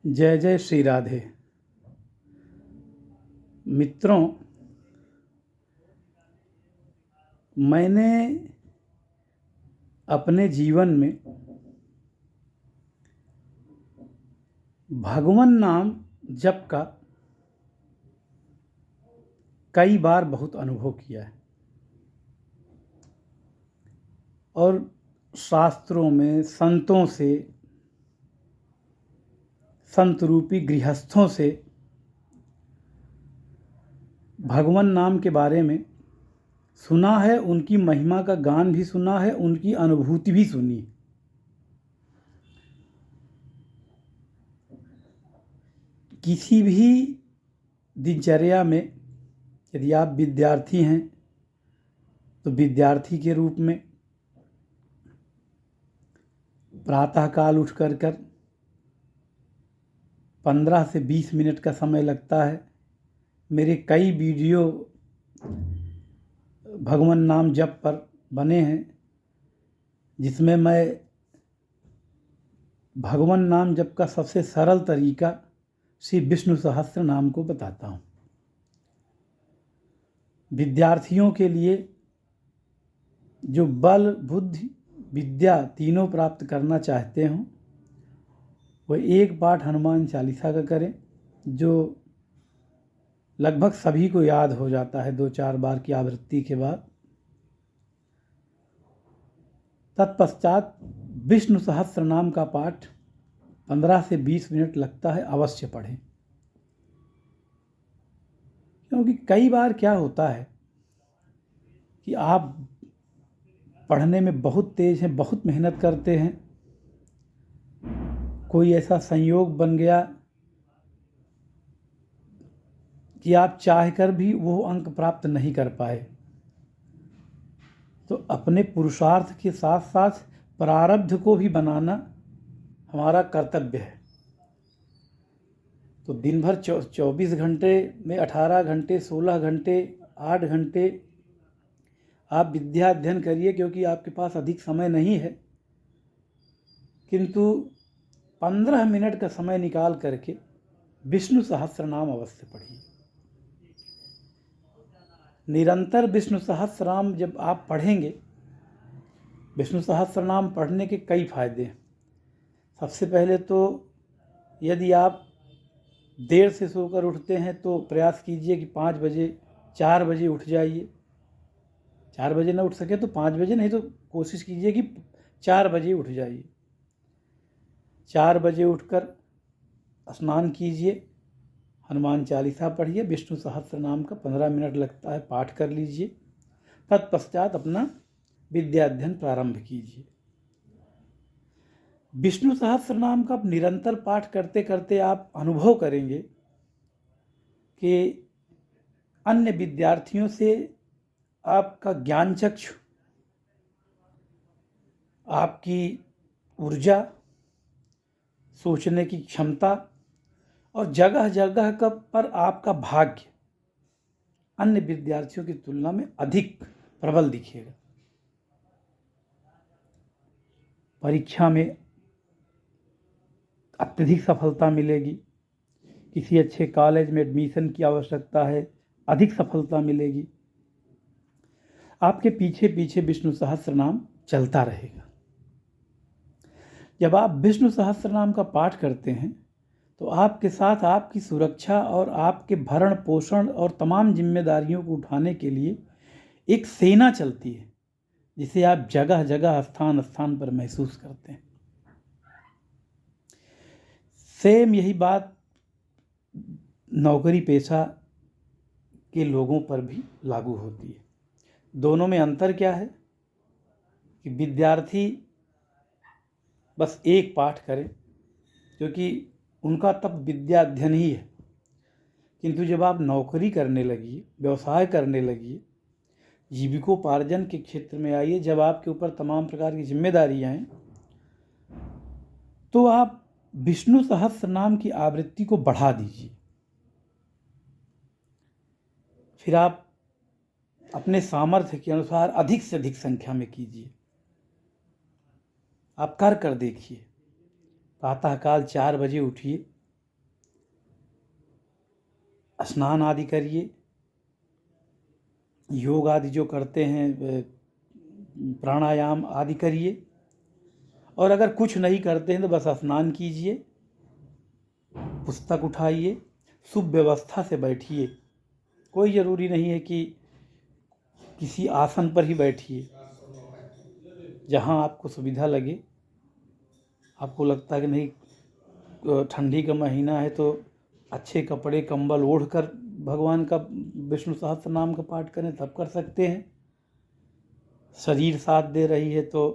जय जय श्री राधे। मित्रों, मैंने अपने जीवन में भगवान नाम जप का कई बार बहुत अनुभव किया है और शास्त्रों में संतों से, संत रूपी गृहस्थों से भगवान नाम के बारे में सुना है, उनकी महिमा का गान भी सुना है, उनकी अनुभूति भी सुनी है। किसी भी दिनचर्या में यदि आप विद्यार्थी हैं तो विद्यार्थी के रूप में प्रातःकाल उठ कर 15 से 20 मिनट का समय लगता है। मेरे कई वीडियो भगवान नाम जप पर बने हैं जिसमें मैं भगवान नाम जप का सबसे सरल तरीका श्री विष्णु सहस्त्र नाम को बताता हूँ। विद्यार्थियों के लिए जो बल, बुद्धि, विद्या तीनों प्राप्त करना चाहते हों वह एक पाठ हनुमान चालीसा का करें, जो लगभग सभी को याद हो जाता है 2-4 बार की आवृत्ति के बाद। तत्पश्चात विष्णु सहस्त्र नाम का पाठ 15 से 20 मिनट लगता है, अवश्य पढ़ें। क्योंकि कई बार क्या होता है कि आप पढ़ने में बहुत तेज हैं, बहुत मेहनत करते हैं, कोई ऐसा संयोग बन गया कि आप चाहकर भी वो अंक प्राप्त नहीं कर पाए, तो अपने पुरुषार्थ के साथ साथ प्रारब्ध को भी बनाना हमारा कर्तव्य है। तो दिन भर 24 घंटे में 18 घंटे, 16 घंटे, 8 घंटे आप विद्या अध्ययन करिए, क्योंकि आपके पास अधिक समय नहीं है, किंतु 15 मिनट का समय निकाल करके विष्णु सहस्त्र नाम अवश्य पढ़िए। निरंतर विष्णु सहस्त्र नाम जब आप पढ़ेंगे, विष्णु सहस्त्र नाम पढ़ने के कई फायदे हैं। सबसे पहले तो यदि आप देर से सोकर उठते हैं तो प्रयास कीजिए कि 5 बजे, 4 बजे उठ जाइए। 4 बजे ना उठ सके तो 5 बजे, नहीं तो कोशिश कीजिए कि 4 बजे उठ जाइए। 4 बजे उठकर स्नान कीजिए, हनुमान चालीसा पढ़िए, विष्णु सहस्त्र नाम का 15 मिनट लगता है, पाठ कर लीजिए। तत्पश्चात अपना विद्या अध्ययन प्रारंभ कीजिए। विष्णु सहस्त्र नाम का निरंतर पाठ करते करते आप अनुभव करेंगे कि अन्य विद्यार्थियों से आपका ज्ञान चक्षु, आपकी ऊर्जा, सोचने की क्षमता और जगह जगह का पर आपका भाग्य अन्य विद्यार्थियों की तुलना में अधिक प्रबल दिखेगा। परीक्षा में अत्यधिक सफलता मिलेगी। किसी अच्छे कॉलेज में एडमिशन की आवश्यकता है, अधिक सफलता मिलेगी। आपके पीछे पीछे विष्णु सहस्त्र नाम चलता रहेगा। जब आप विष्णु सहस्त्र नाम का पाठ करते हैं तो आपके साथ आपकी सुरक्षा और आपके भरण पोषण और तमाम जिम्मेदारियों को उठाने के लिए एक सेना चलती है, जिसे आप जगह जगह, स्थान स्थान पर महसूस करते हैं। सेम यही बात नौकरी पेशा के लोगों पर भी लागू होती है। दोनों में अंतर क्या है कि विद्यार्थी बस एक पाठ करें, क्योंकि उनका तब विद्या अध्ययन ही है। किंतु जब आप नौकरी करने लगिए, व्यवसाय करने लगिए, जीविकोपार्जन के क्षेत्र में आइए, जब आपके ऊपर तमाम प्रकार की जिम्मेदारियां हैं, तो आप विष्णु सहस्त्र नाम की आवृत्ति को बढ़ा दीजिए। फिर आप अपने सामर्थ्य के अनुसार अधिक से अधिक संख्या में कीजिए। आप कर देखिए। प्रातःकाल 4 बजे उठिए, स्नान आदि करिए, योग आदि जो करते हैं, प्राणायाम आदि करिए। और अगर कुछ नहीं करते हैं तो बस स्नान कीजिए, पुस्तक उठाइए, शुभ व्यवस्था से बैठिए। कोई ज़रूरी नहीं है कि किसी आसन पर ही बैठिए, जहाँ आपको सुविधा लगे। आपको लगता है कि नहीं ठंडी का महीना है तो अच्छे कपड़े कंबल ओढ़कर भगवान का विष्णु सहस्त्र नाम का पाठ करें, तब कर सकते हैं। शरीर साथ दे रही है तो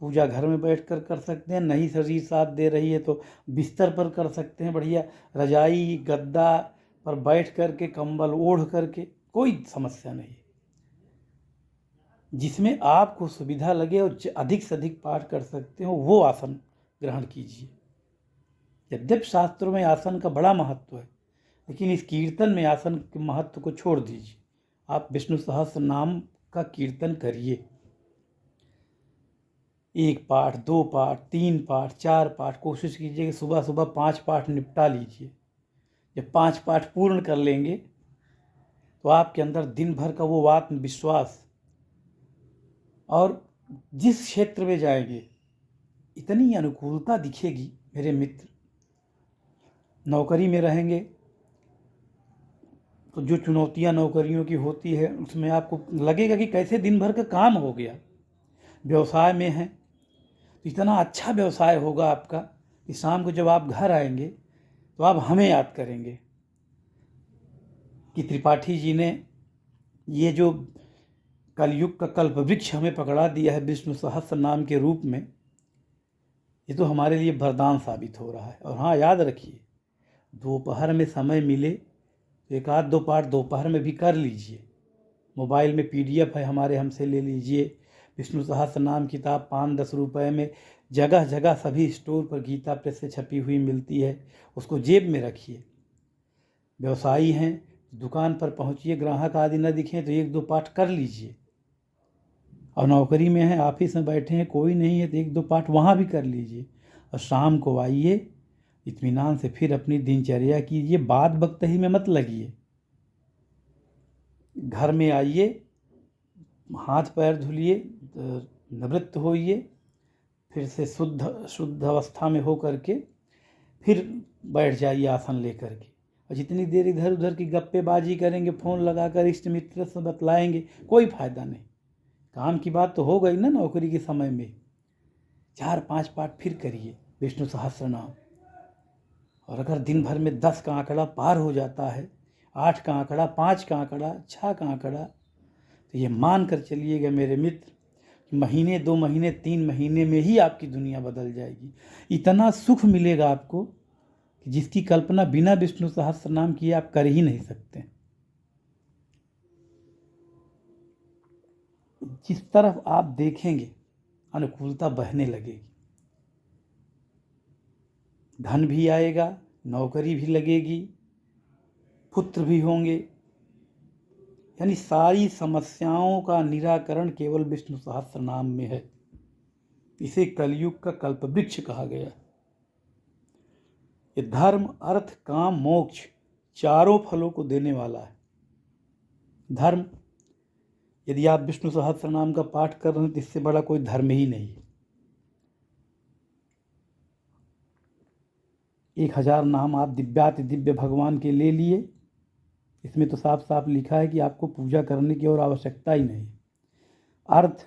पूजा घर में बैठकर कर सकते हैं, नहीं शरीर साथ दे रही है तो बिस्तर पर कर सकते हैं, बढ़िया रजाई गद्दा पर बैठ करके कंबल ओढ़ करके, कोई समस्या नहीं। जिसमें आपको सुविधा लगे और अधिक से अधिक पाठ कर सकते हो वो आसन ग्रहण कीजिए। यद्यपि शास्त्रों में आसन का बड़ा महत्व है, लेकिन इस कीर्तन में आसन के महत्व को छोड़ दीजिए। आप विष्णु सहस्त्र नाम का कीर्तन करिए। 1 पाठ, 2 पाठ, 3 पाठ, 4 पाठ, कोशिश कीजिए कि सुबह सुबह 5 पाठ निपटा लीजिए। जब 5 पाठ पूर्ण कर लेंगे तो आपके अंदर दिन भर का वो आत्मविश्वास, और जिस क्षेत्र में जाएंगे इतनी अनुकूलता दिखेगी मेरे मित्र। नौकरी में रहेंगे तो जो चुनौतियां नौकरियों की होती है उसमें आपको लगेगा कि कैसे दिन भर का काम हो गया। व्यवसाय में है तो इतना अच्छा व्यवसाय होगा आपका कि शाम को जब आप घर आएंगे तो आप हमें याद करेंगे कि त्रिपाठी जी ने ये जो कलयुग का कल्प वृक्ष हमें पकड़ा दिया है विष्णु सहस्त्र नाम के रूप में, ये तो हमारे लिए वरदान साबित हो रहा है। और हाँ, याद रखिए, दोपहर में समय मिले तो 1-2 पाठ दोपहर में भी कर लीजिए। मोबाइल में PDF है हमारे, हमसे ले लीजिए। विष्णु सहस्त्र नाम किताब 5-10 रुपए में जगह जगह सभी स्टोर पर गीता प्रेस से छपी हुई मिलती है, उसको जेब में रखिए। व्यवसायी हैं, दुकान पर पहुंचिए, ग्राहक आदि न दिखें तो 1-2 पाठ कर लीजिए। और नौकरी में हैं, ऑफिस में बैठे हैं, कोई नहीं है तो 1-2 पाठ वहाँ भी कर लीजिए। और शाम को आइए, इत्मीनान से फिर अपनी दिनचर्या कीजिए, बात बकतही में मत लगिए। घर में आइए, हाथ पैर धुलिए, निवृत्त होइए, फिर से शुद्ध अवस्था में हो करके फिर बैठ जाइए आसन लेकर के। और जितनी देर इधर उधर की गप्पेबाजी करेंगे, फ़ोन लगाकर इष्ट मित्र से बतलाएंगे, कोई फ़ायदा नहीं। काम की बात तो हो गई ना नौकरी के समय में। 4-5 पाठ फिर करिए विष्णु सहस्त्र नाम। और अगर दिन भर में 10 का आंकड़ा पार हो जाता है, 8 का आंकड़ा, 5 का आंकड़ा, 6 का आंकड़ा, तो ये मान कर चलिएगा मेरे मित्र, महीने 2 महीने 3 महीने में ही आपकी दुनिया बदल जाएगी। इतना सुख मिलेगा आपको कि जिसकी कल्पना बिना विष्णु सहस्त्र नाम किए आप कर ही नहीं सकते। जिस तरफ आप देखेंगे अनुकूलता बहने लगेगी, धन भी आएगा, नौकरी भी लगेगी, पुत्र भी होंगे। यानी सारी समस्याओं का निराकरण केवल विष्णु सहस्त्र नाम में है। इसे कलयुग का कल्प वृक्ष कहा गया। ये धर्म, अर्थ, काम, मोक्ष चारों फलों को देने वाला है। धर्म, यदि आप विष्णु सहस्त्र नाम का पाठ कर रहे हैं तो इससे बड़ा कोई धर्म ही नहीं है। 1000 नाम आप दिव्याति दिव्य भगवान के ले लिए, इसमें तो साफ साफ लिखा है कि आपको पूजा करने की और आवश्यकता ही नहीं। अर्थ,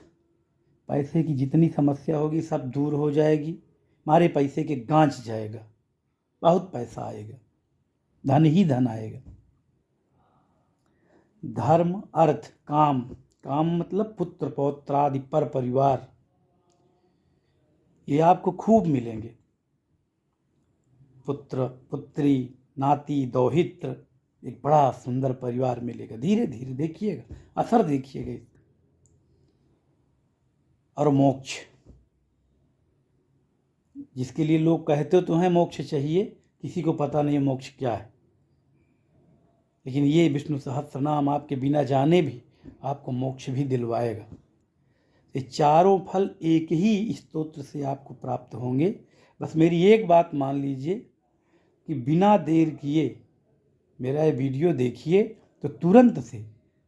पैसे की जितनी समस्या होगी सब दूर हो जाएगी, मारे पैसे के गांच जाएगा, बहुत पैसा आएगा, धन ही धन आएगा। धर्म, अर्थ, काम, काम मतलब पुत्र पौत्र आदि पर परिवार, ये आपको खूब मिलेंगे। पुत्र पुत्री नाती दौहित्र, एक बड़ा सुंदर परिवार मिलेगा। धीरे धीरे देखिएगा, असर देखिएगा इसका। और मोक्ष, जिसके लिए लोग कहते तो हैं मोक्ष चाहिए, किसी को पता नहीं मोक्ष क्या है, लेकिन ये विष्णु सहस्त्र नाम आपके बिना जाने भी आपको मोक्ष भी दिलवाएगा। ये चारों फल एक ही स्तोत्र से आपको प्राप्त होंगे। बस मेरी एक बात मान लीजिए कि बिना देर किए मेरा ये वीडियो देखिए तो तुरंत से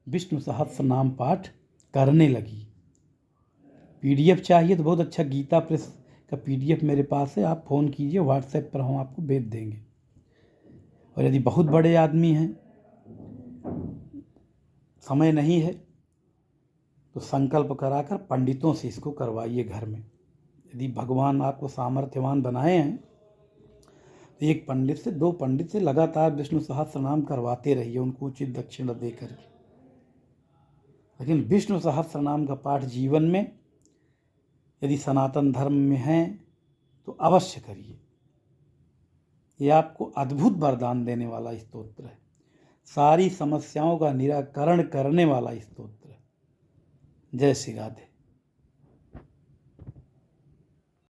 विष्णु सहस्त्रनाम पाठ करने लगी। PDF चाहिए तो बहुत अच्छा गीता प्रेस का PDF मेरे पास है, आप फ़ोन कीजिए, व्हाट्सएप पर हम आपको भेज देंगे। और यदि बहुत बड़े आदमी हैं, समय नहीं है, तो संकल्प कराकर पंडितों से इसको करवाइए घर में। यदि भगवान आपको सामर्थ्यवान बनाए हैं तो एक पंडित से, 2 पंडित से लगातार विष्णु सहस्त्रनाम करवाते रहिए, उनको उचित दक्षिणा दे करके। लेकिन विष्णु सहस्त्रनाम का पाठ जीवन में यदि सनातन धर्म में हैं तो अवश्य करिए। ये आपको अद्भुत वरदान देने वाला स्तोत्र है, सारी समस्याओं का निराकरण करने वाला स्तोत्र है। जय श्री राधे।